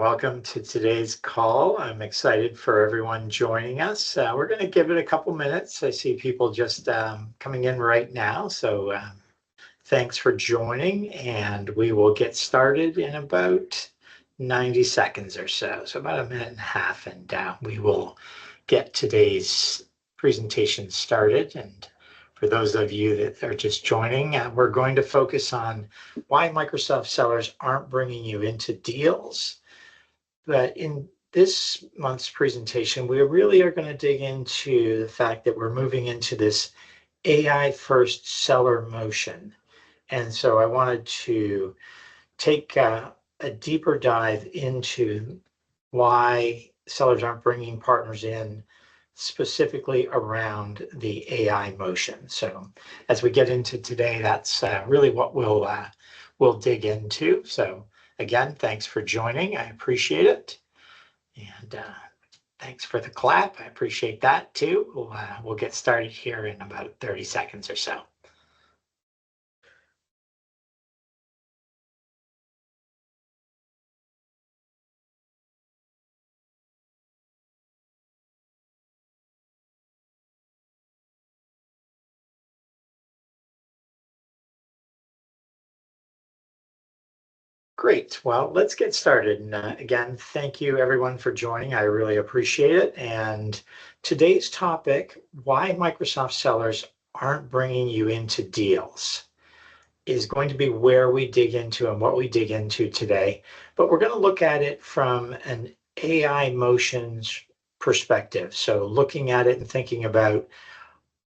Welcome to today's call. I'm excited for everyone joining us. We're going to give it a couple minutes. I see people just coming in right now. So thanks for joining, and we will get started in about 90 seconds or so. So about a minute and a half, and we will get today's presentation started. And for those of you that are just joining, we're going to focus on why Microsoft sellers aren't bringing you into deals. But in this month's presentation, we really are going to dig into the fact that we're moving into this AI first seller motion. And so I wanted to take a deeper dive into why sellers aren't bringing partners in specifically around the AI motion. So as we get into today, that's really what we'll dig into. So again, thanks for joining. I appreciate it. And thanks for the clap. I appreciate that too. We'll get started here in about 30 seconds or so. Great. Well, let's get started. And again, thank you everyone for joining. I really appreciate it. And today's topic, why Microsoft sellers aren't bringing you into deals, is going to be where we dig into and what we dig into today. But we're going to look at it from an AI motions perspective. So looking at it and thinking about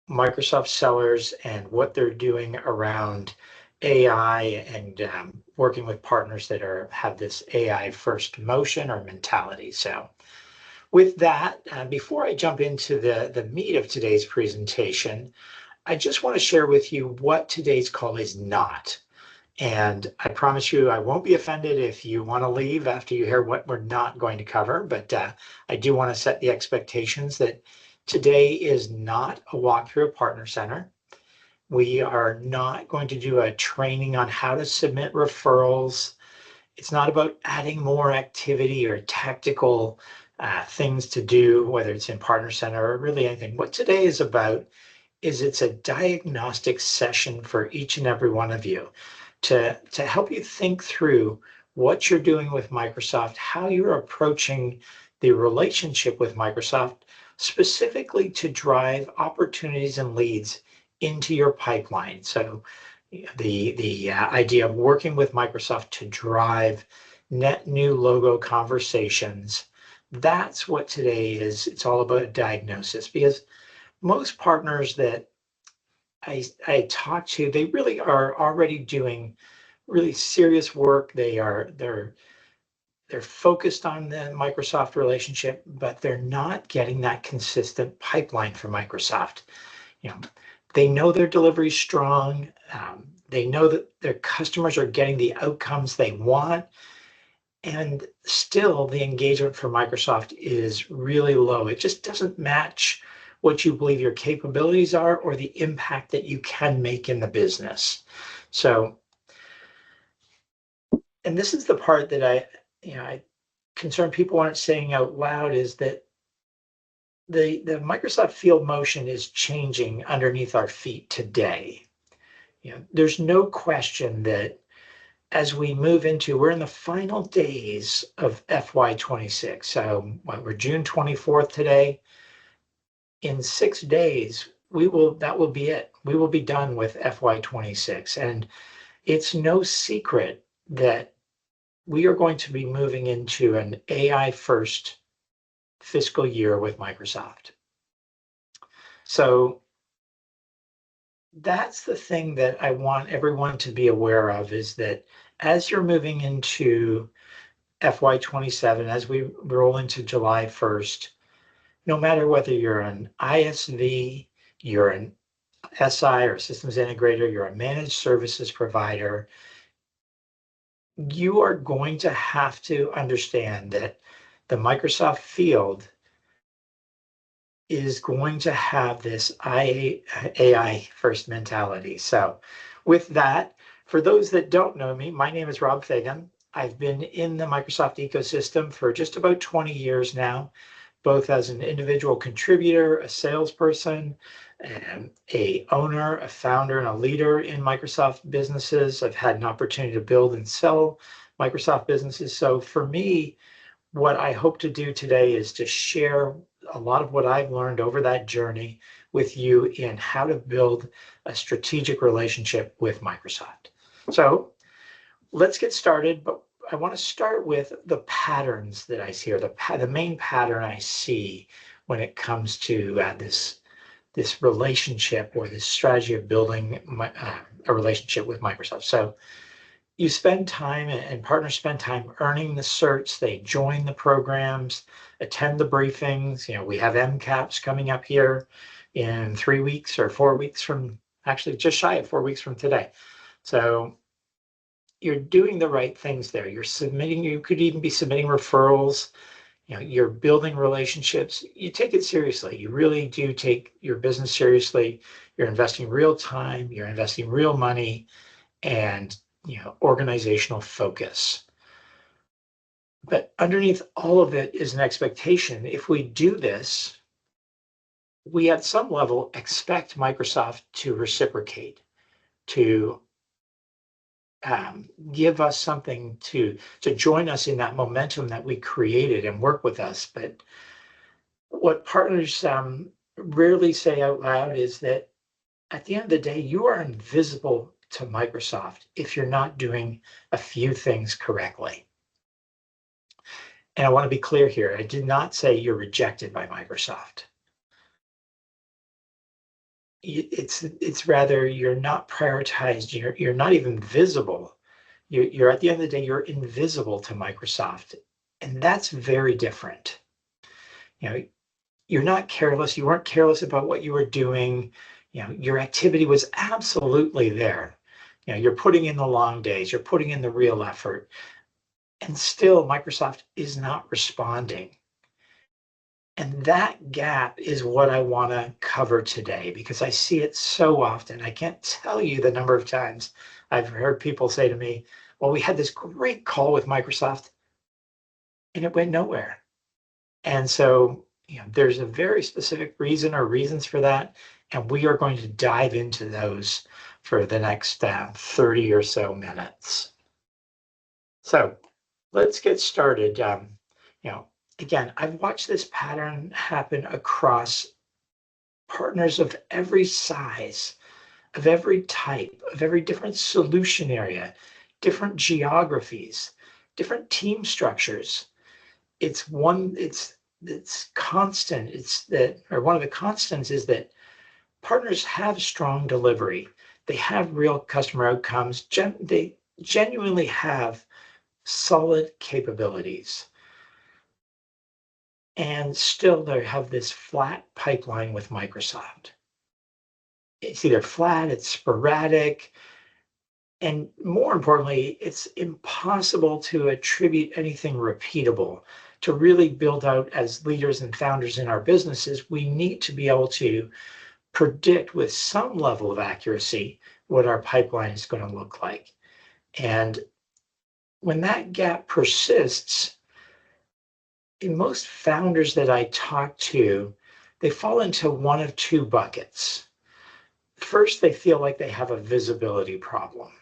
Microsoft sellers and what they're doing around AI and working with partners that have this AI first motion or mentality. So with that, before I jump into the meat of today's presentation, I just want to share with you what today's call is not. And I promise you, I won't be offended if you want to leave after you hear what we're not going to cover, but I do want to set the expectations that today is not a walkthrough of Partner Center. We are not going to do a training on how to submit referrals. It's not about adding more activity or tactical things to do, whether it's in Partner Center or really anything. What today is about is it's a diagnostic session for each and every one of you to help you think through what you're doing with Microsoft, how you're approaching the relationship with Microsoft, specifically to drive opportunities and leads into your pipeline. So the idea of working with Microsoft to drive net new logo conversations, that's what today is. It's all about diagnosis, because most partners that I talk to, they really are already doing really serious work. They're focused on the Microsoft relationship, but they're not getting that consistent pipeline from Microsoft. They know their delivery is strong. They know that their customers are getting the outcomes they want, and still the engagement for Microsoft is really low. It just doesn't match what you believe your capabilities are or the impact that you can make in the business. So, and this is the part that I concern people aren't saying out loud, is that the Microsoft field motion is changing underneath our feet today. There's no question that as we move into, we're in the final days of FY26. So we're June 24th today. In 6 days, that will be it. We will be done with FY26. And it's no secret that we are going to be moving into an AI first fiscal year with Microsoft. So that's the thing that I want everyone to be aware of, is that as you're moving into FY27, as we roll into July 1st, no matter whether you're an ISV, you're an SI or systems integrator, you're a managed services provider, you are going to have to understand that the Microsoft field is going to have this AI first mentality. So with that, for those that don't know me, my name is Rob Fagan. I've been in the Microsoft ecosystem for just about 20 years now, both as an individual contributor, a salesperson, and a owner, a founder, and a leader in Microsoft businesses. I've had an opportunity to build and sell Microsoft businesses. So for me, what I hope to do today is to share a lot of what I've learned over that journey with you in how to build a strategic relationship with Microsoft. So let's get started, but I want to start with the patterns that I see, or the main pattern I see when it comes to this relationship or this strategy of building a relationship with Microsoft. So you spend time, and partners spend time earning the certs. They join the programs, attend the briefings. We have MCAPs coming up here in 3 weeks or 4 weeks from, actually just shy of 4 weeks from today. So you're doing the right things there. You could even be submitting referrals. You're building relationships. You take it seriously. You really do take your business seriously. You're investing real time, you're investing real money, and organizational focus. But underneath all of it is an expectation. If we do this, we at some level expect Microsoft to reciprocate, to give us something to join us in that momentum that we created and work with us. But what partners rarely say out loud is that at the end of the day, you are invisible to Microsoft if you're not doing a few things correctly. And I want to be clear here. I did not say you're rejected by Microsoft. It's rather you're not prioritized. You're not even visible. You're at the end of the day, you're invisible to Microsoft, and that's very different. You're not careless. You weren't careless about what you were doing. Your activity was absolutely there. You're putting in the long days. You're putting in the real effort, and still Microsoft is not responding. And that gap is what I want to cover today, because I see it so often. I can't tell you the number of times I've heard people say to me, well, we had this great call with Microsoft and it went nowhere. And so, there's a very specific reason or reasons for that. And we are going to dive into those for the next 30 or so minutes. So let's get started. Again, I've watched this pattern happen across partners of every size, of every type, of every different solution area, different geographies, different team structures. It's constant. One of the constants is that partners have strong delivery. They have real customer outcomes. They genuinely have solid capabilities. And still they have this flat pipeline with Microsoft. It's either flat, it's sporadic, and more importantly, it's impossible to attribute anything repeatable. To really build out as leaders and founders in our businesses, we need to be able to predict with some level of accuracy what our pipeline is going to look like. And when that gap persists, in most founders that I talk to, they fall into one of two buckets. First, they feel like they have a visibility problem.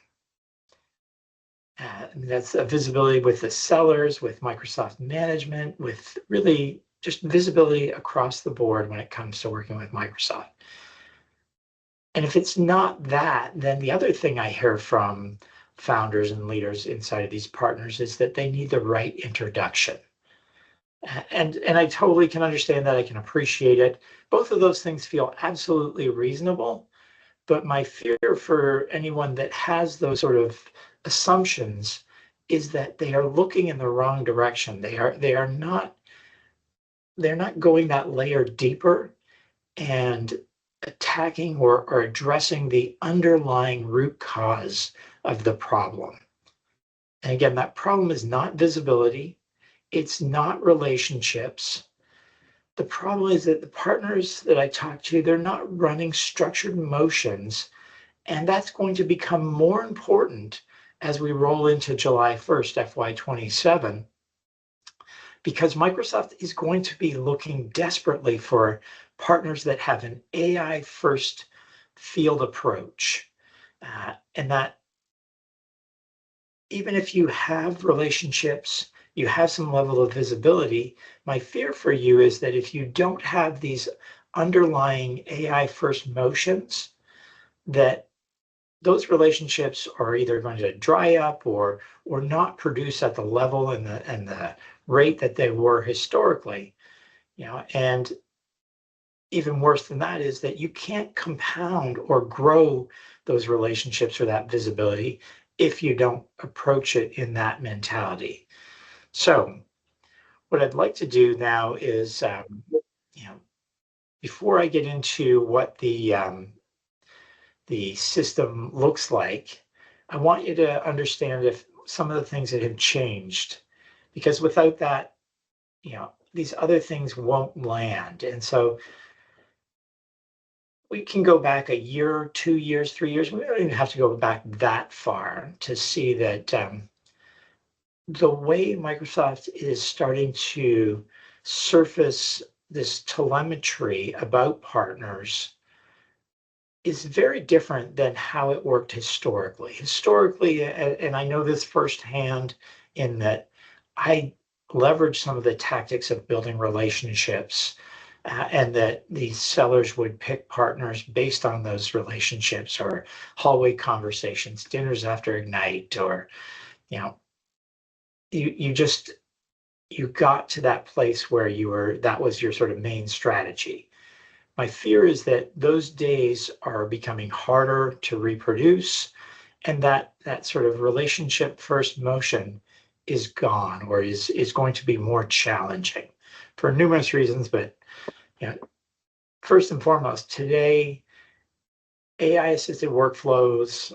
That's a visibility with the sellers, with Microsoft management, with really just visibility across the board when it comes to working with Microsoft. And if it's not that, then the other thing I hear from founders and leaders inside of these partners is that they need the right introduction. And I totally can understand that. I can appreciate it. Both of those things feel absolutely reasonable. But my fear for anyone that has those sort of assumptions is that they are looking in the wrong direction. They're not going that layer deeper and attacking or addressing the underlying root cause of the problem. And again, that problem is not visibility. It's not relationships. The problem is that the partners that I talk to, they're not running structured motions, and that's going to become more important as we roll into July 1st, FY27, because Microsoft is going to be looking desperately for partners that have an AI first field approach. And that even if you have relationships, you have some level of visibility, my fear for you is that if you don't have these underlying AI first motions, that those relationships are either going to dry up or not produce at the level and the rate that they were historically. And even worse than that is that you can't compound or grow those relationships or that visibility if you don't approach it in that mentality. So what I'd like to do now is, before I get into what the system looks like, I want you to understand if some of the things that have changed, because without that, these other things won't land. And so we can go back a year, 2 years, 3 years. We don't even have to go back that far to see that the way Microsoft is starting to surface this telemetry about partners is very different than how it worked historically. Historically, and I know this firsthand in that I leveraged some of the tactics of building relationships, and that these sellers would pick partners based on those relationships or hallway conversations, dinners after Ignite, or you know, you got to that place where that was your sort of main strategy. My fear is that those days are becoming harder to reproduce, and that sort of relationship first motion is gone, or is going to be more challenging for numerous reasons. But first and foremost, today, AI assisted workflows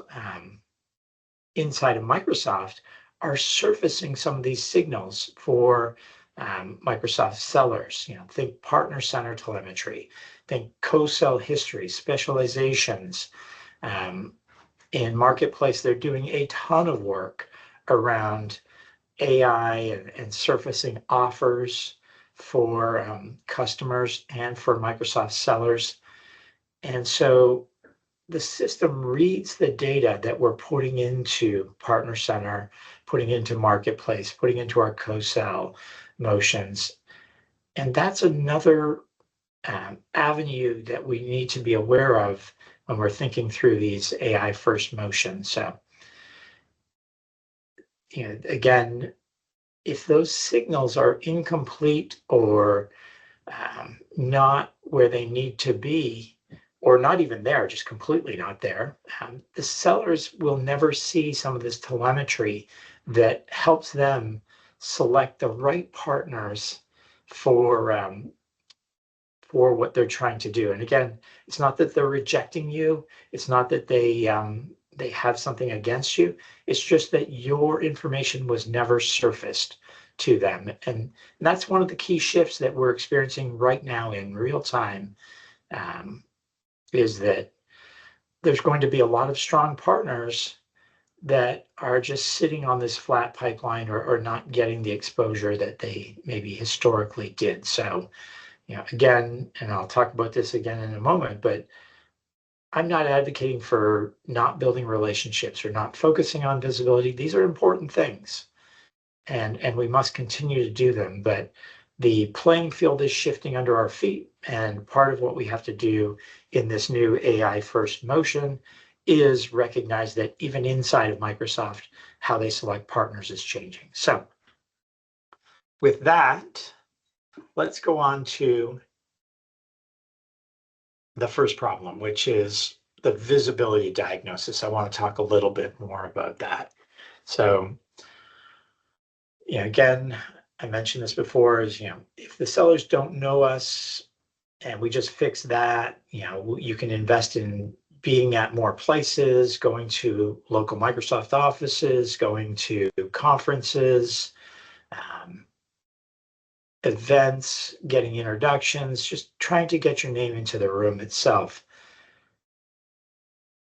inside of Microsoft are surfacing some of these signals for Microsoft sellers. Think partner center telemetry, think co-sell history, specializations. In Marketplace, they're doing a ton of work around AI and surfacing offers for customers and for Microsoft sellers. And so the system reads the data that we're putting into Partner Center, putting into Marketplace, putting into our co-sell motions. And that's another avenue that we need to be aware of when we're thinking through these AI first motions. So, again, if those signals are incomplete or not where they need to be, or not even there, just completely not there, the sellers will never see some of this telemetry that helps them select the right partners for what they're trying to do. And again, it's not that they're rejecting you. It's not that they have something against you. It's just that your information was never surfaced to them. And that's one of the key shifts that we're experiencing right now in real time, is that there's going to be a lot of strong partners that are just sitting on this flat pipeline, or not getting the exposure that they maybe historically did. So, again, and I'll talk about this again in a moment, but I'm not advocating for not building relationships or not focusing on visibility. These are important things, and we must continue to do them. But the playing field is shifting under our feet, and part of what we have to do in this new AI first motion is recognize that even inside of Microsoft, how they select partners is changing. So with that, let's go on to the first problem, which is the visibility diagnosis. I want to talk a little bit more about that. So, again, I mentioned this before, is, if the sellers don't know us and we just fix that, you can invest in being at more places, going to local Microsoft offices, going to conferences, events, getting introductions, just trying to get your name into the room itself.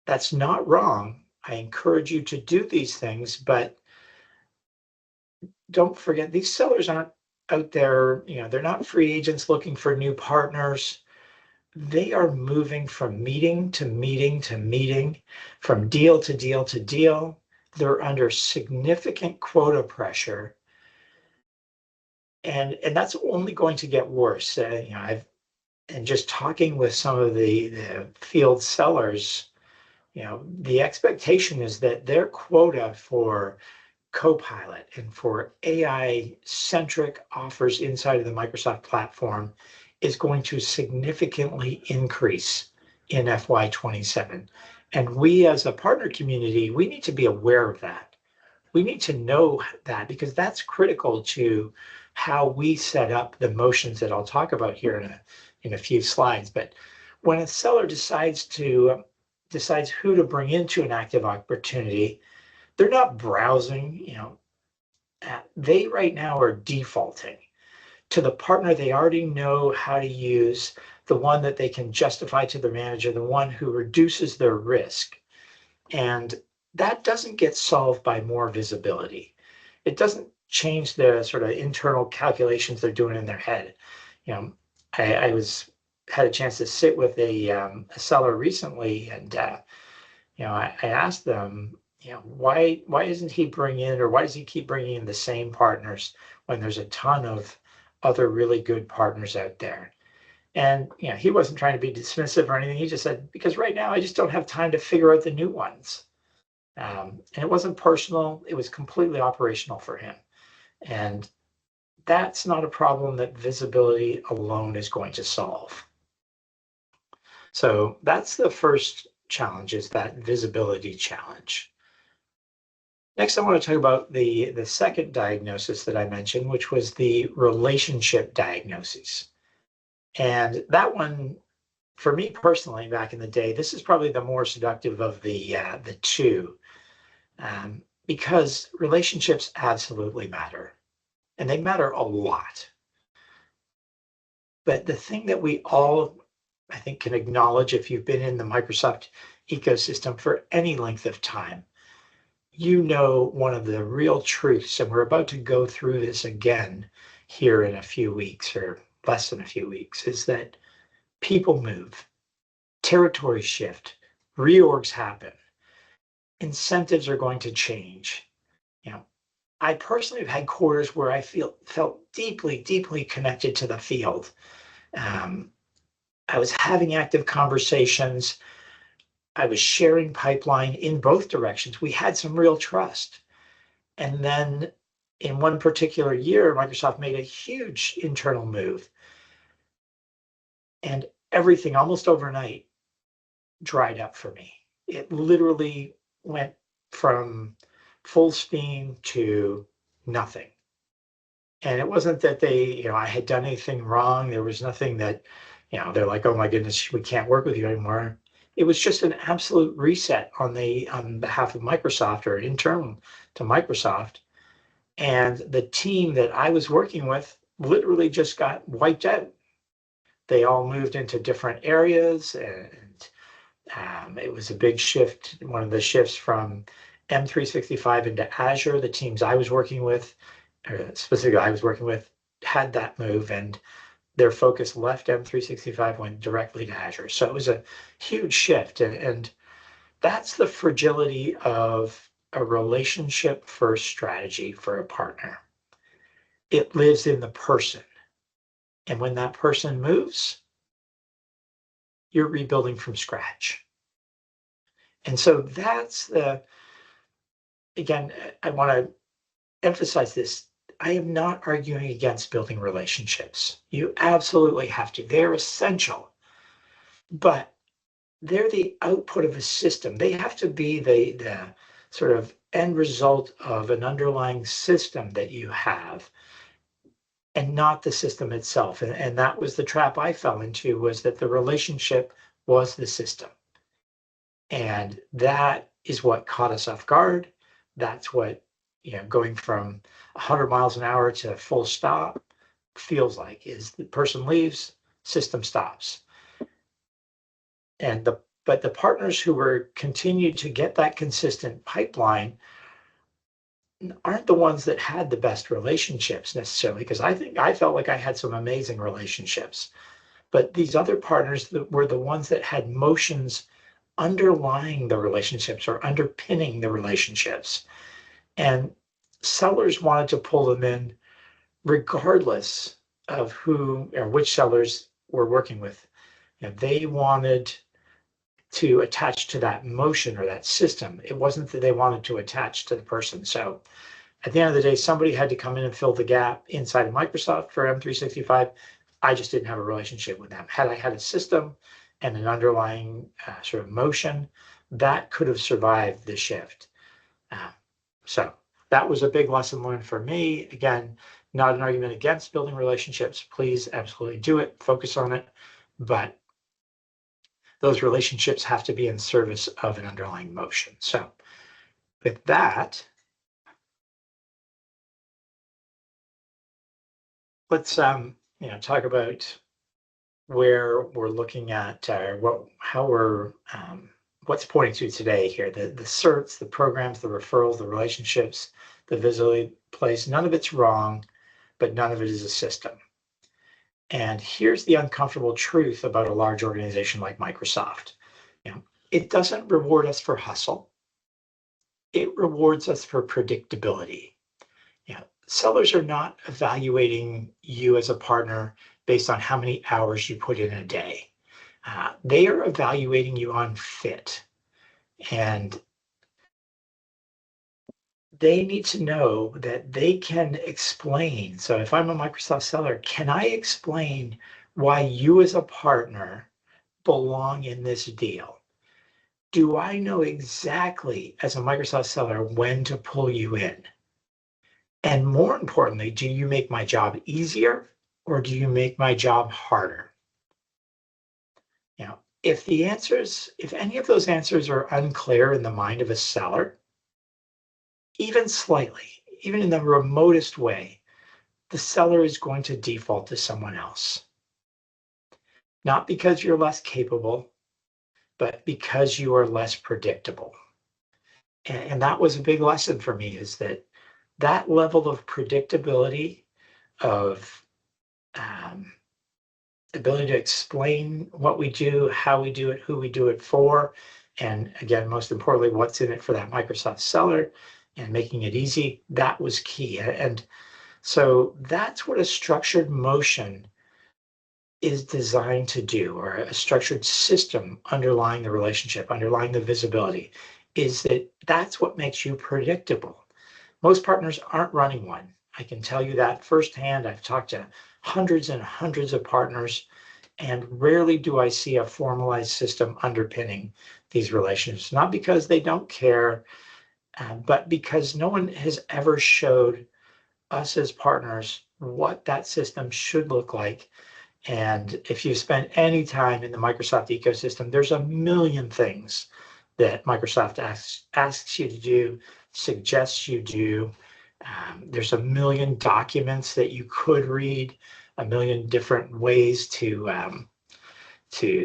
That's not wrong. I encourage you to do these things, but don't forget these sellers aren't out there, they're not free agents looking for new partners. They are moving from meeting to meeting to meeting, from deal to deal to deal. They're under significant quota pressure, and that's only going to get worse. I've and just talking with some of the field sellers, the expectation is that their quota for Copilot and for AI centric offers inside of the Microsoft platform is going to significantly increase in FY27. And we as a partner community, we need to be aware of that. We need to know that because that's critical to how we set up the motions that I'll talk about here in a few slides. But when a seller decides who to bring into an active opportunity, they're not browsing, they right now are defaulting to the partner they already know how to use, the one that they can justify to the manager, the one who reduces their risk. And that doesn't get solved by more visibility. It doesn't change the sort of internal calculations they're doing in their head. I had a chance to sit with a seller recently, and I asked them, why isn't he bringing in, or why does he keep bringing in the same partners when there's a ton of other really good partners out there? And he wasn't trying to be dismissive or anything. He just said, because right now I just don't have time to figure out the new ones. And it wasn't personal. It was completely operational for him. And that's not a problem that visibility alone is going to solve. So that's the first challenge, is that visibility challenge. Next, I want to talk about the second diagnosis that I mentioned, which was the relationship diagnosis. And that one, for me personally, back in the day, this is probably the more seductive of the two, because relationships absolutely matter, and they matter a lot. But the thing that we all, I think, can acknowledge if you've been in the Microsoft ecosystem for any length of time, one of the real truths, and we're about to go through this again here in a few weeks or less than a few weeks, is that people move, territories shift, reorgs happen, incentives are going to change. I personally have had quarters where I felt deeply, deeply connected to the field. I was having active conversations. I was sharing pipeline in both directions. We had some real trust. And then in one particular year, Microsoft made a huge internal move. And everything almost overnight dried up for me. It literally went from full steam to nothing. And it wasn't that I had done anything wrong. There was nothing that, they're like, oh my goodness, we can't work with you anymore. It was just an absolute reset on behalf of Microsoft, or internal to Microsoft. And the team that I was working with literally just got wiped out. They all moved into different areas, and it was a big shift. One of the shifts from M365 into Azure, the teams I was working with, specifically I was working with, had that move, and their focus left M365, went directly to Azure. So it was a huge shift. And that's the fragility of a relationship first strategy for a partner. It lives in the person. And when that person moves, you're rebuilding from scratch. And so again, I want to emphasize this. I am not arguing against building relationships. You absolutely have to. They're essential, but they're the output of a system. They have to be the sort of end result of an underlying system that you have, and not the system itself. And that was the trap I fell into, was that the relationship was the system. And that is what caught us off guard. That's what, going from 100 miles an hour to full stop feels like, is the person leaves, system stops. And the But the partners who were continued to get that consistent pipeline aren't the ones that had the best relationships necessarily, because I felt like I had some amazing relationships. But these other partners that were the ones that had motions underlying the relationships or underpinning the relationships. And sellers wanted to pull them in regardless of who or which sellers we're working with. They wanted to attach to that motion or that system. It wasn't that they wanted to attach to the person. So at the end of the day, somebody had to come in and fill the gap inside of Microsoft for M365. I just didn't have a relationship with them. Had I had a system and an underlying sort of motion, that could have survived the shift. So that was a big lesson learned for me. Again, not an argument against building relationships. Please absolutely do it, focus on it. But those relationships have to be in service of an underlying motion. So with that, let's talk about where we're looking at what's pointing to today here. The certs, the programs, the referrals, the relationships, the visibility place, none of it's wrong, but none of it is a system. And here's the uncomfortable truth about a large organization like Microsoft. It doesn't reward us for hustle. It rewards us for predictability. Sellers are not evaluating you as a partner based on how many hours you put in a day. They are evaluating you on fit. And they need to know that they can explain. So if I'm a Microsoft seller, can I explain why you as a partner belong in this deal? Do I know exactly as a Microsoft seller when to pull you in? And more importantly, do you make my job easier or do you make my job harder? If any of those answers are unclear in the mind of a seller, even slightly, even in the remotest way, the seller is going to default to someone else. Not because you're less capable, but because you are less predictable. And that was a big lesson for me, is that level of predictability, of ability to explain what we do, how we do it, who we do it for, and again, most importantly, what's in it for that Microsoft seller, and making it easy, that was key. And so that's what a structured motion is designed to do, or a structured system underlying the relationship, underlying the visibility, is that's what makes you predictable. Most partners aren't running one. I can tell you that firsthand. I've talked to hundreds and hundreds of partners, and rarely do I see a formalized system underpinning these relationships, not because they don't care, but because no one has ever showed us as partners what that system should look like. And if you spend any time in the Microsoft ecosystem, there's a million things that Microsoft asks you to do, suggests you do. There's a million documents that you could read, a million different ways to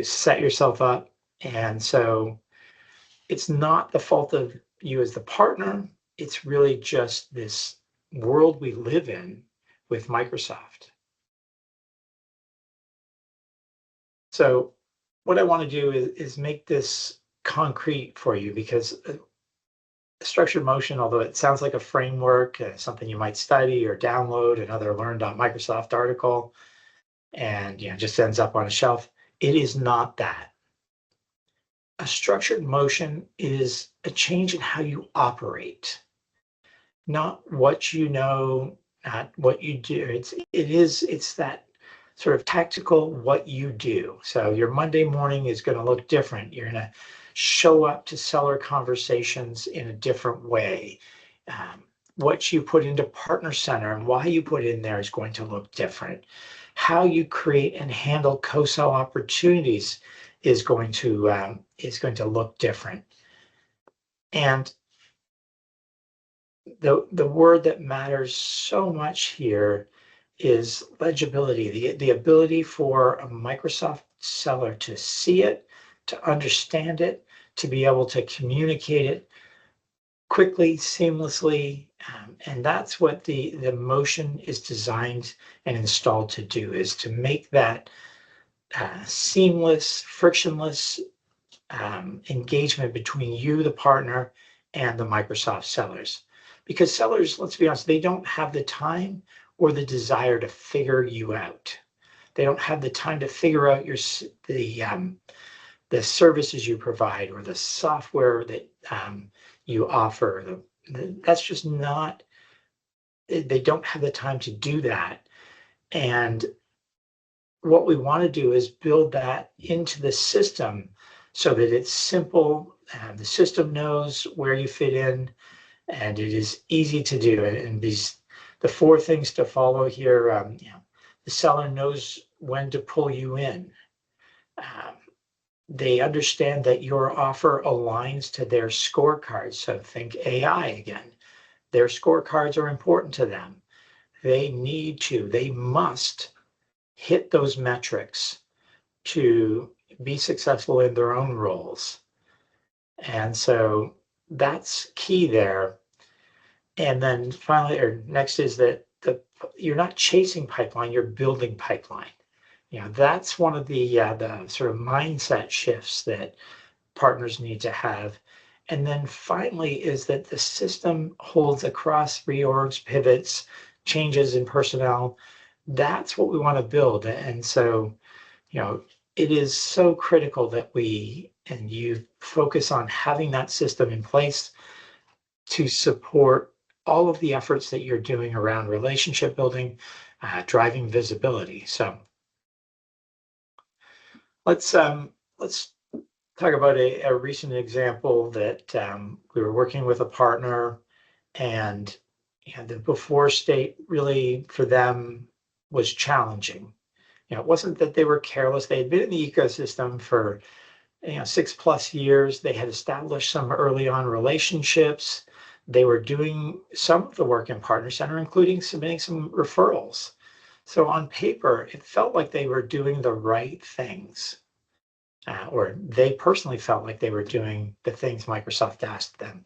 set yourself up. And so it's not the fault of you as the partner. It's really just this world we live in with Microsoft. So what I want to do is make this concrete for you, because structured motion, although it sounds like a framework, something you might study or download another learn.microsoft article, and just ends up on a shelf, it is not that. A structured motion is a change in how you operate, not what you know, not what you do. It's that sort of tactical what you do. So your Monday morning is going to look different. You're going to show up to seller conversations in a different way. What you put into Partner Center and why you put it in there is going to look different. How you create and handle co-sell opportunities is going to look different. And the word that matters so much here is legibility, the ability for a Microsoft seller to see it, to understand it, to be able to communicate it quickly, seamlessly. And that's what the motion is designed and installed to do, is to make that seamless, frictionless engagement between you, the partner, and the Microsoft sellers. Because sellers, let's be honest, they don't have the time or the desire to figure you out. They don't have the time to figure out the services you provide or the software that you offer. That's just not, they don't have the time to do that. And what we want to do is build that into the system so that it's simple. The system knows where you fit in, and it is easy to do. And the 4 things to follow here. The seller knows when to pull you in. They understand that your offer aligns to their scorecards. So think AI again. Their scorecards are important to them. They must hit those metrics to be successful in their own roles. And so that's key there. And then finally, or next, is that you're not chasing pipeline, you're building pipeline. That's one of the sort of mindset shifts that partners need to have. And then finally is that the system holds across reorgs, pivots, changes in personnel. That's what we want to build. And so, it is so critical that you focus on having that system in place to support all of the efforts that you're doing around relationship building, driving visibility. So let's talk about a recent example that we were working with a partner, and the before state really for them was challenging. It wasn't that they were careless. They had been in the ecosystem for 6+ years. They had established some early on relationships. They were doing some of the work in Partner Center, including submitting some referrals. So on paper, it felt like they were doing the right things, or they personally felt like they were doing the things Microsoft asked them.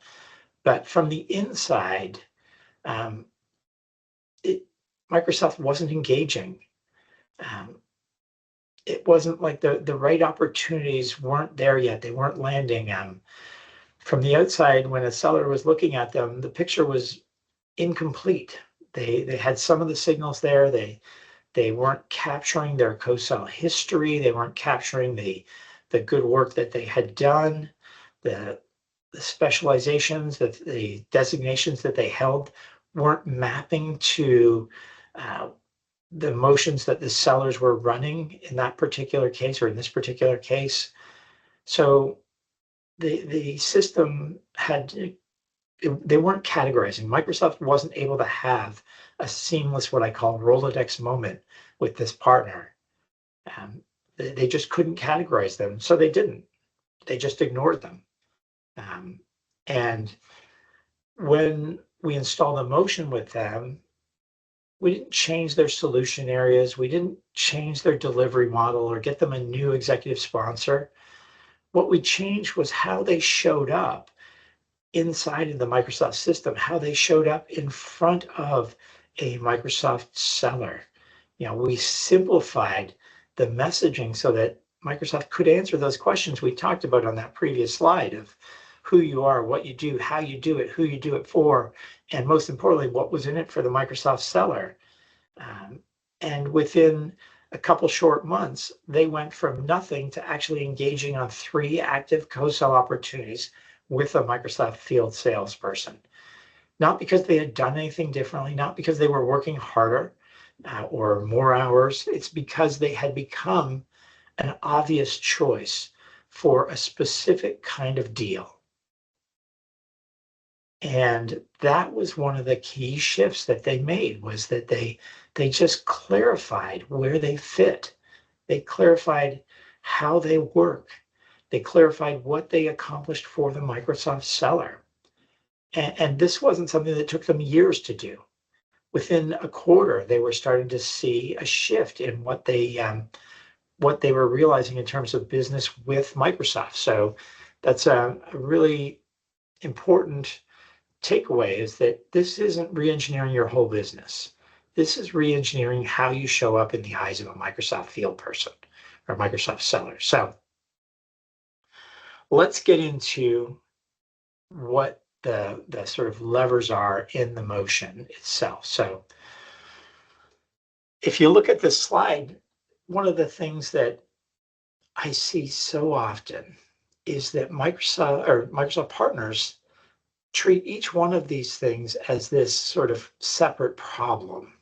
But from the inside, Microsoft wasn't engaging. It wasn't like the right opportunities weren't there yet. They weren't landing. From the outside, when a seller was looking at them, the picture was incomplete. They had some of the signals there. They weren't capturing their co-sell history. They weren't capturing the good work that they had done, the specializations, the designations that they held weren't mapping to the motions that the sellers were running in that particular case, or in this particular case. So the system they weren't categorizing. Microsoft wasn't able to have a seamless, what I call Rolodex moment with this partner. They just couldn't categorize them, so they didn't. They just ignored them. And when we installed a motion with them, we didn't change their solution areas. We didn't change their delivery model or get them a new executive sponsor. What we changed was how they showed up inside of the Microsoft system, how they showed up in front of a Microsoft seller. We simplified the messaging so that Microsoft could answer those questions we talked about on that previous slide of who you are, what you do, how you do it, who you do it for, and most importantly, what was in it for the Microsoft seller. And within a couple short months, they went from nothing to actually engaging on 3 active co-sell opportunities with a Microsoft field salesperson. Not because they had done anything differently, not because they were working harder or more hours. It's because they had become an obvious choice for a specific kind of deal. And that was one of the key shifts that they made, was that they just clarified where they fit. They clarified how they work. They clarified what they accomplished for the Microsoft seller. And this wasn't something that took them years to do. Within a quarter, they were starting to see a shift in what they what they were realizing in terms of business with Microsoft. So that's a really important takeaway, is that this isn't re-engineering your whole business. This is re-engineering how you show up in the eyes of a Microsoft field person or Microsoft seller. So let's get into what the sort of levers are in the motion itself. So if you look at this slide, one of the things that I see so often is that Microsoft partners treat each one of these things as this sort of separate problem.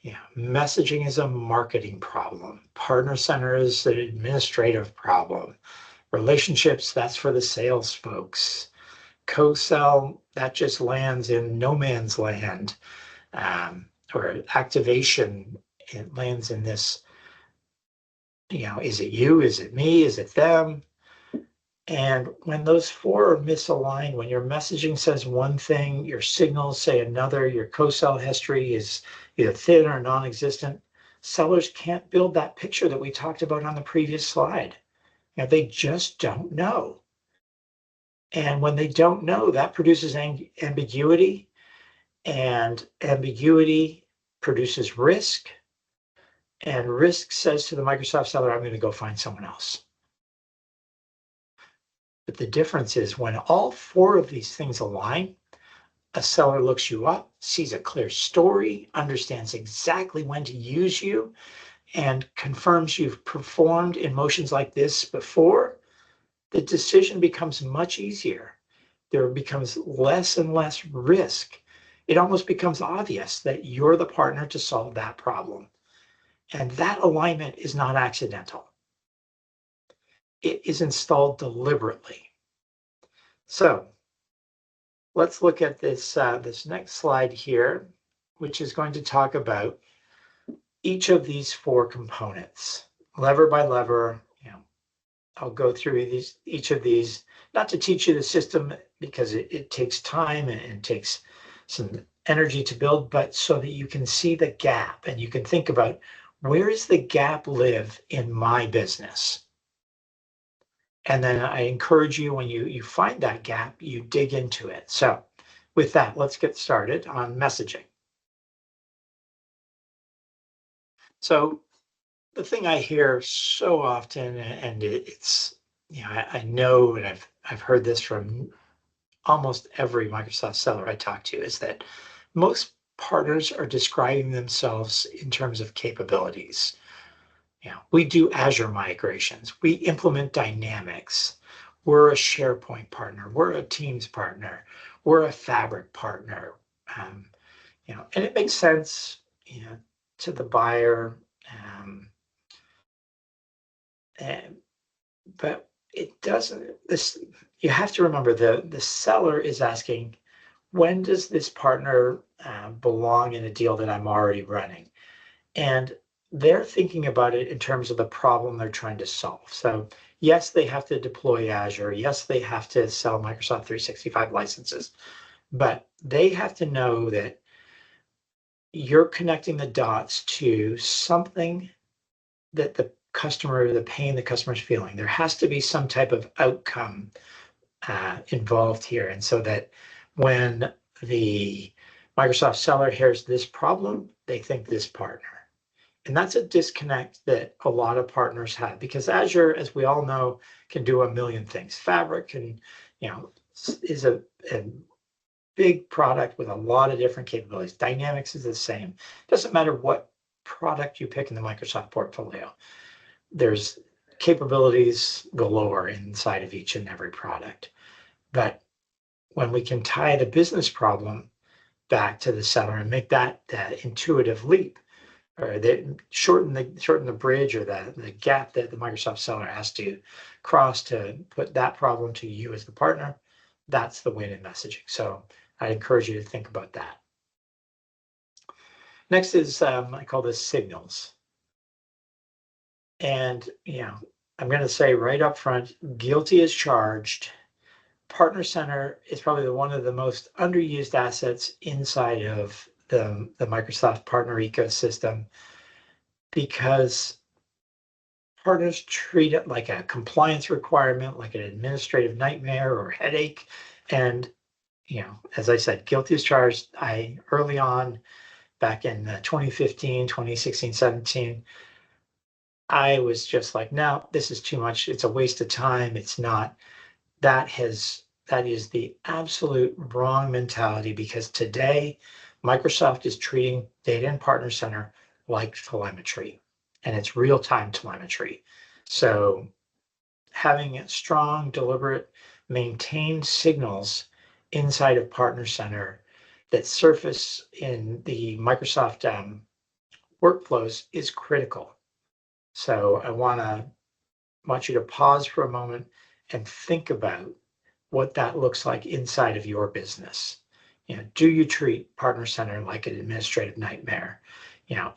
Yeah, messaging is a marketing problem. Partner center is an administrative problem. Relationships, that's for the sales folks. Co-sell, that just lands in no man's land. Or activation, it lands in this, is it you? Is it me? Is it them? And when those four are misaligned, when your messaging says one thing, your signals say another, your co-sell history is either thin or non-existent, sellers can't build that picture that we talked about on the previous slide. They just don't know. And when they don't know, that produces ambiguity, and ambiguity produces risk. And risk says to the Microsoft seller, I'm going to go find someone else. But the difference is when all four of these things align, a seller looks you up, sees a clear story, understands exactly when to use you, and confirms you've performed in motions like this before, the decision becomes much easier. There becomes less and less risk. It almost becomes obvious that you're the partner to solve that problem. And that alignment is not accidental. It is installed deliberately. So let's look at this next slide here, which is going to talk about each of these four components, lever by lever. I'll go through each of these, not to teach you the system because it takes time and takes some energy to build, but so that you can see the gap and you can think about, where does the gap live in my business? And then I encourage you, when you find that gap, you dig into it. So with that, let's get started on messaging. So the thing I hear so often, and it's, I know, and I've heard this from almost every Microsoft seller I talk to, is that most partners are describing themselves in terms of capabilities. We do Azure migrations. We implement Dynamics. We're a SharePoint partner. We're a Teams partner. We're a Fabric partner. And it makes sense, to the buyer. But it doesn't. You have to remember, the seller is asking, when does this partner belong in a deal that I'm already running? And they're thinking about it in terms of the problem they're trying to solve. So yes, they have to deploy Azure. Yes, they have to sell Microsoft 365 licenses, but they have to know that you're connecting the dots to something that the pain the customer's feeling. There has to be some type of outcome involved here. And so that when the Microsoft seller hears this problem, they think this partner. And that's a disconnect that a lot of partners have, because Azure, as we all know, can do a million things. Fabric can, is a big product with a lot of different capabilities. Dynamics is the same. Doesn't matter what product you pick in the Microsoft portfolio. There's capabilities galore inside of each and every product. But when we can tie the business problem back to the seller and make that intuitive leap, or they shorten the bridge, or the gap that the Microsoft seller has to cross to put that problem to you as the partner, that's the win in messaging. So I encourage you to think about that. Next is, I call this signals. And, I'm going to say right up front, guilty as charged. Partner Center is probably one of the most underused assets inside of the Microsoft partner ecosystem, because partners treat it like a compliance requirement, like an administrative nightmare or headache. And, as I said, guilty as charged. Early on, back in 2015, 2016, 17, I was just like, no, this is too much. It's a waste of time. It's not. That is the absolute wrong mentality, because today Microsoft is treating Data and Partner Center like telemetry, and it's real-time telemetry. So having strong, deliberate, maintained signals inside of Partner Center that surface in the Microsoft workflows is critical. So I want you to pause for a moment and think about what that looks like inside of your business. Do you treat Partner Center like an administrative nightmare?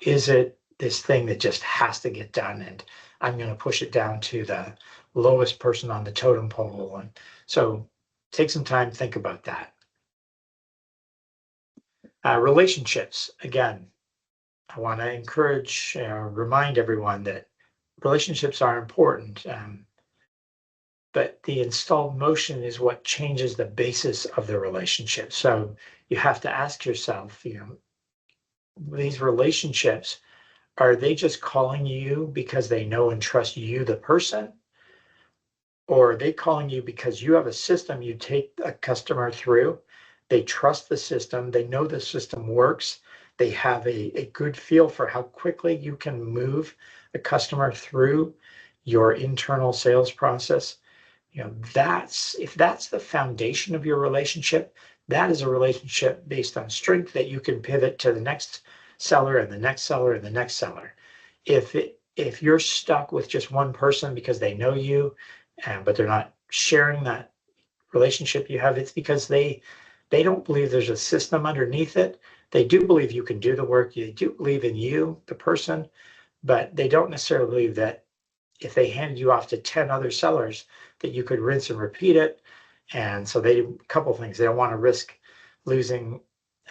Is it this thing that just has to get done, and I'm going to push it down to the lowest person on the totem pole? And so take some time, think about that. Relationships, again, I want to remind everyone that relationships are important. But the installed motion is what changes the basis of the relationship. So you have to ask yourself, these relationships, are they just calling you because they know and trust you, the person? Or are they calling you because you have a system you take a customer through? They trust the system. They know the system works. They have a good feel for how quickly you can move a customer through your internal sales process. If that's the foundation of your relationship, that is a relationship based on strength that you can pivot to the next seller and the next seller and the next seller. If you're stuck with just one person because they know you, but they're not sharing that relationship you have, it's because they don't believe there's a system underneath it. They do believe you can do the work. They do believe in you, the person, but they don't necessarily believe that if they handed you off to 10 other sellers, that you could rinse and repeat it. And so a couple of things. They don't want to risk losing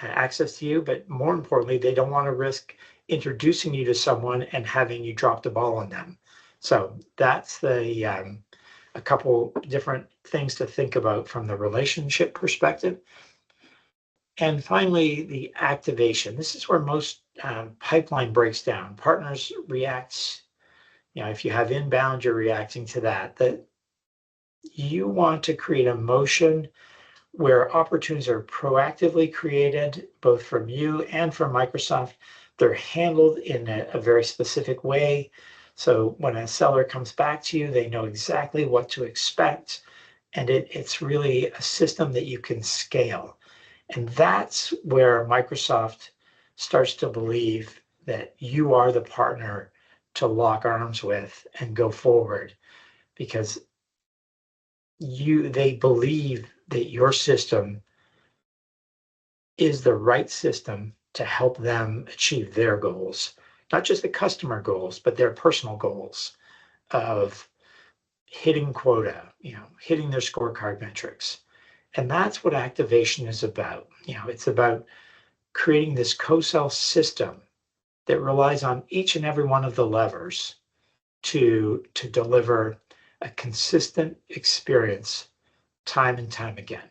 access to you, but more importantly, they don't want to risk introducing you to someone and having you drop the ball on them. So that's a couple different things to think about from the relationship perspective. And finally, the activation. This is where most pipeline breaks down. Partners react. If you have inbound, you're reacting to that you want to create a motion where opportunities are proactively created, both from you and from Microsoft. They're handled in a very specific way. So when a seller comes back to you, they know exactly what to expect. And it's really a system that you can scale. And that's where Microsoft starts to believe that you are the partner to lock arms with and go forward, because they believe that your system is the right system to help them achieve their goals, not just the customer goals, but their personal goals of hitting quota, hitting their scorecard metrics. And that's what activation is about. It's about creating this co-sell system that relies on each and every one of the levers to deliver a consistent experience time and time again.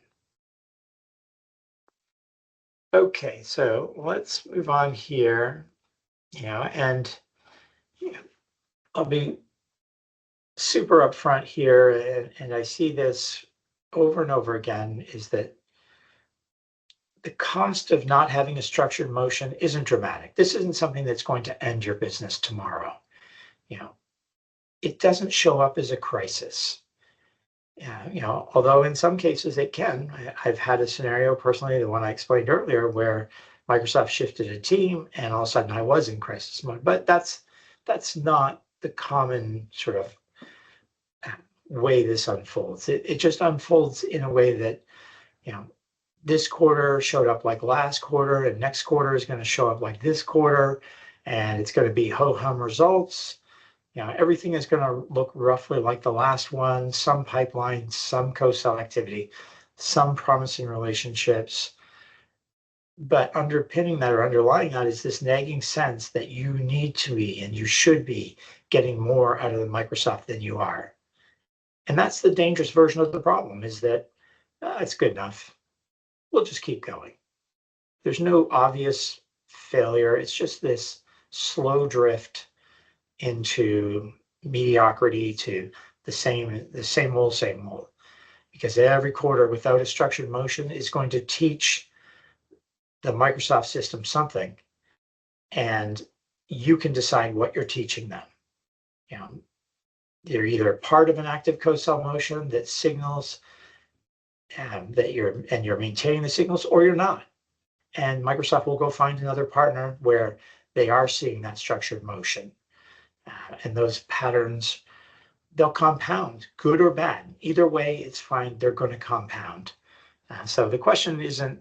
Okay, so let's move on here, and I'll be super upfront here, and I see this over and over again, is that the cost of not having a structured motion isn't dramatic. This isn't something that's going to end your business tomorrow. It doesn't show up as a crisis. Although in some cases it can. I've had a scenario personally, the one I explained earlier, where Microsoft shifted a team and all of a sudden I was in crisis mode. But that's not the common sort of way this unfolds. It just unfolds in a way that, this quarter showed up like last quarter, and next quarter is going to show up like this quarter, and it's going to be ho-hum results. Everything is going to look roughly like the last one, some pipeline, some co-sell activity, some promising relationships. But underpinning that or underlying that is this nagging sense that you need to be and you should be getting more out of the Microsoft than you are. And that's the dangerous version of the problem, is that it's good enough. We'll just keep going. There's no obvious failure. It's just this slow drift into mediocrity, to the same old, because every quarter without a structured motion is going to teach the Microsoft system something, and you can decide what you're teaching them. You know, you're either part of an active co-cell motion that signals that you're maintaining the signals, or you're not. And Microsoft will go find another partner where they are seeing that structured motion. And those patterns, they'll compound, good or bad. Either way, it's fine. They're going to compound. So the question isn't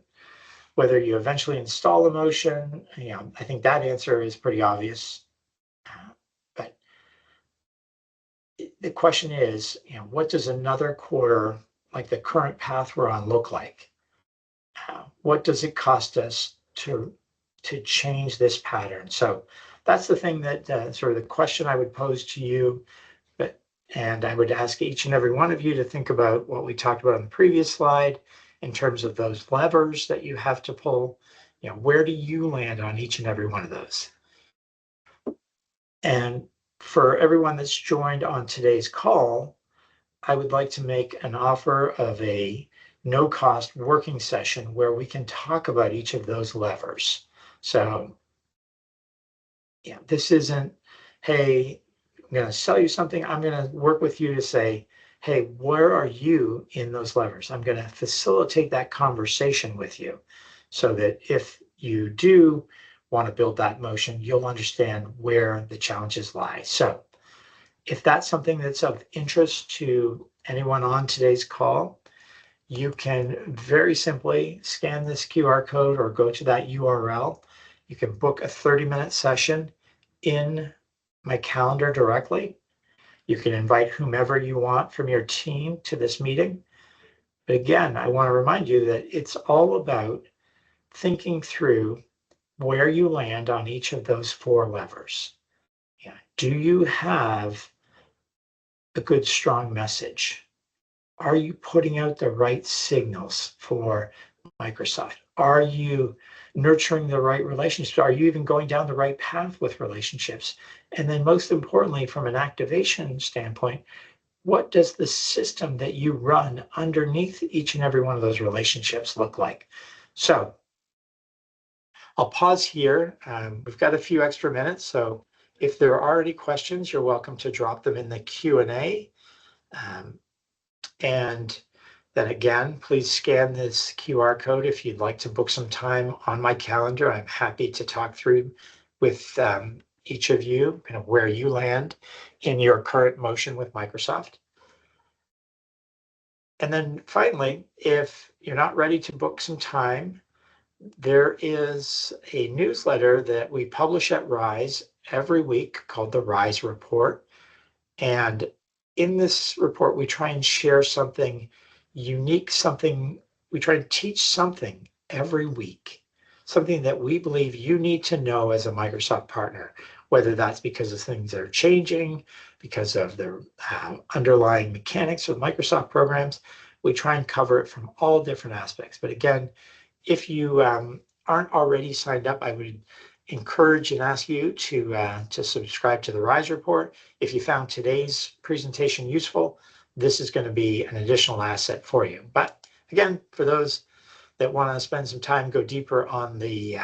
whether you eventually install a motion. I think that answer is pretty obvious. But the question is, what does another quarter like the current path we're on look like? What does it cost us to change this pattern? So that's the thing that sort of the question I would pose to you. And I would ask each and every one of you to think about what we talked about on the previous slide in terms of those levers that you have to pull. Where do you land on each and every one of those? And for everyone that's joined on today's call, I would like to make an offer of a no-cost working session where we can talk about each of those levers. So this isn't, hey, I'm going to sell you something. I'm going to work with you to say, hey, where are you in those levers? I'm going to facilitate that conversation with you so that if you do want to build that motion, you'll understand where the challenges lie. So if that's something that's of interest to anyone on today's call, you can very simply scan this QR code or go to that URL. You can book a 30-minute session in my calendar directly. You can invite whomever you want from your team to this meeting. But again, I want to remind you that it's all about thinking through where you land on each of those 4 levers. Do you have a good, strong message? Are you putting out the right signals for Microsoft? Are you nurturing the right relationships? Are you even going down the right path with relationships? And then most importantly, from an activation standpoint, what does the system that you run underneath each and every one of those relationships look like? So I'll pause here. We've got a few extra minutes, so if there are any questions, you're welcome to drop them in the Q&A. And then again, please scan this QR code if you'd like to book some time on my calendar. I'm happy to talk through with each of you kind of where you land in your current motion with Microsoft. And then finally, if you're not ready to book some time, there is a newsletter that we publish at RYZE every week called the RYZE Report. And in this report, we try and share something unique, we try to teach something every week, something that we believe you need to know as a Microsoft partner, whether that's because of things that are changing, because of the underlying mechanics of Microsoft programs. We try and cover it from all different aspects. But again, if you aren't already signed up, I would encourage and ask you to subscribe to the RYZE Report. If you found today's presentation useful, this is going to be an additional asset for you. But again, for those that want to spend some time, go deeper on the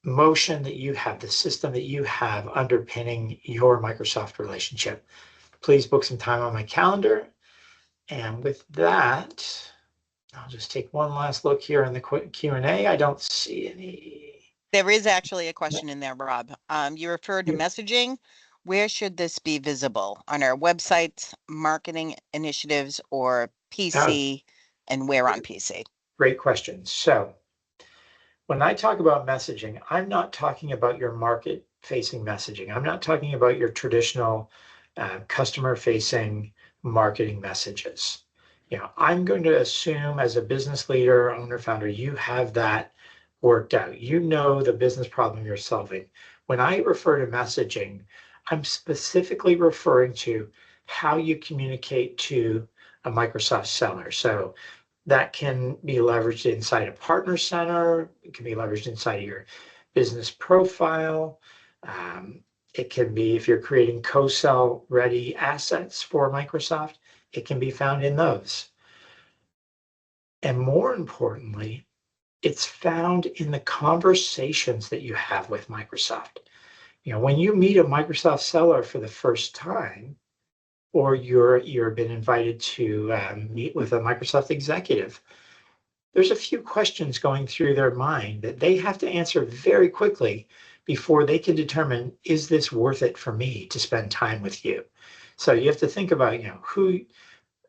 motion that you have, the system that you have underpinning your Microsoft relationship, please book some time on my calendar. And with that, I'll just take one last look here in the quick Q&A. I don't see any. There is actually a question in there, Rob. You referred to messaging. Where should this be visible? On our websites, marketing initiatives, or PC, and where on PC? Great question. So when I talk about messaging, I'm not talking about your market-facing messaging. I'm not talking about your traditional customer-facing marketing messages. I'm going to assume as a business leader, owner, founder, you have that worked out. You know the business problem you're solving. When I refer to messaging, I'm specifically referring to how you communicate to a Microsoft seller. So that can be leveraged inside a partner center. It can be leveraged inside of your business profile. It can be if you're creating co-sell ready assets for Microsoft, it can be found in those. And more importantly, it's found in the conversations that you have with Microsoft. When you meet a Microsoft seller for the first time, or you're been invited to meet with a Microsoft executive, there's a few questions going through their mind that they have to answer very quickly before they can determine, is this worth it for me to spend time with you? So you have to think about, who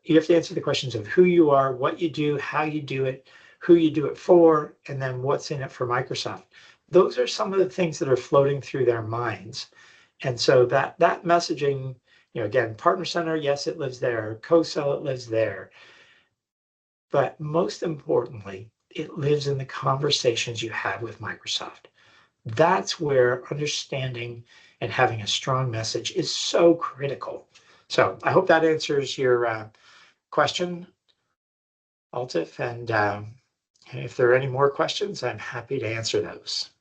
you have to answer the questions of who you are, what you do, how you do it, who you do it for, and then what's in it for Microsoft. Those are some of the things that are floating through their minds. And so that messaging, again, Partner Center, yes, it lives there. Co-sell, it lives there. But most importantly, it lives in the conversations you have with Microsoft. That's where understanding and having a strong message is so critical. So I hope that answers your question, Altif. And if there are any more questions, I'm happy to answer those.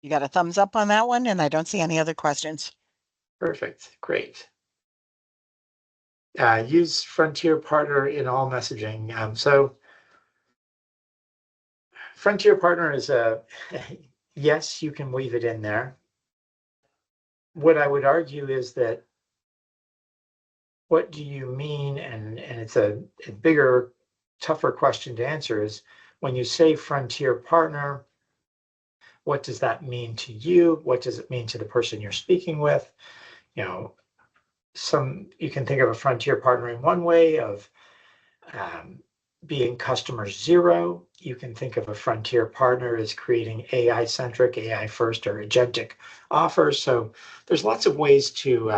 You got a thumbs up on that one, and I don't see any other questions. Perfect. Great. Use Frontier Partner in all messaging. So Frontier Partner is yes, you can weave it in there. What I would argue is that what do you mean? And it's a bigger, tougher question to answer is when you say Frontier Partner, what does that mean to you? What does it mean to the person you're speaking with? You can think of a Frontier Partner in one way of being customer zero. You can think of a Frontier Partner as creating AI-centric, AI-first, or agentic offers. So there's lots of ways to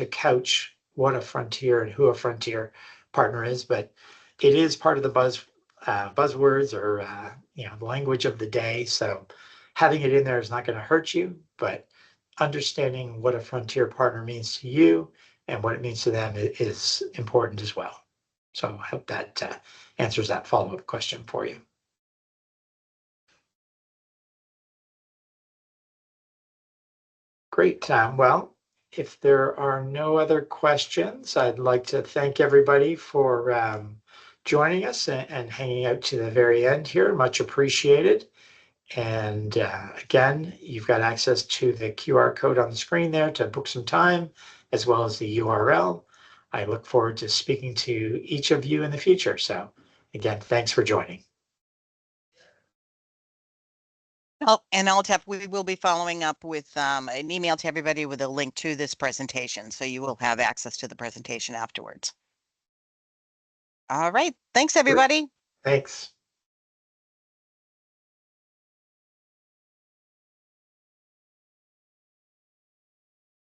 couch what a Frontier and who a Frontier Partner is, but it is part of the buzzwords or the language of the day. So having it in there is not going to hurt you, but understanding what a Frontier Partner means to you and what it means to them is important as well. So I hope that answers that follow-up question for you. Great. Well, if there are no other questions, I'd like to thank everybody for joining us and hanging out to the very end here. Much appreciated. And again, you've got access to the QR code on the screen there to book some time, as well as the URL. I look forward to speaking to each of you in the future. So again, thanks for joining. And we will be following up with an email to everybody with a link to this presentation. So you will have access to the presentation afterwards. All right. Thanks, everybody. Thanks.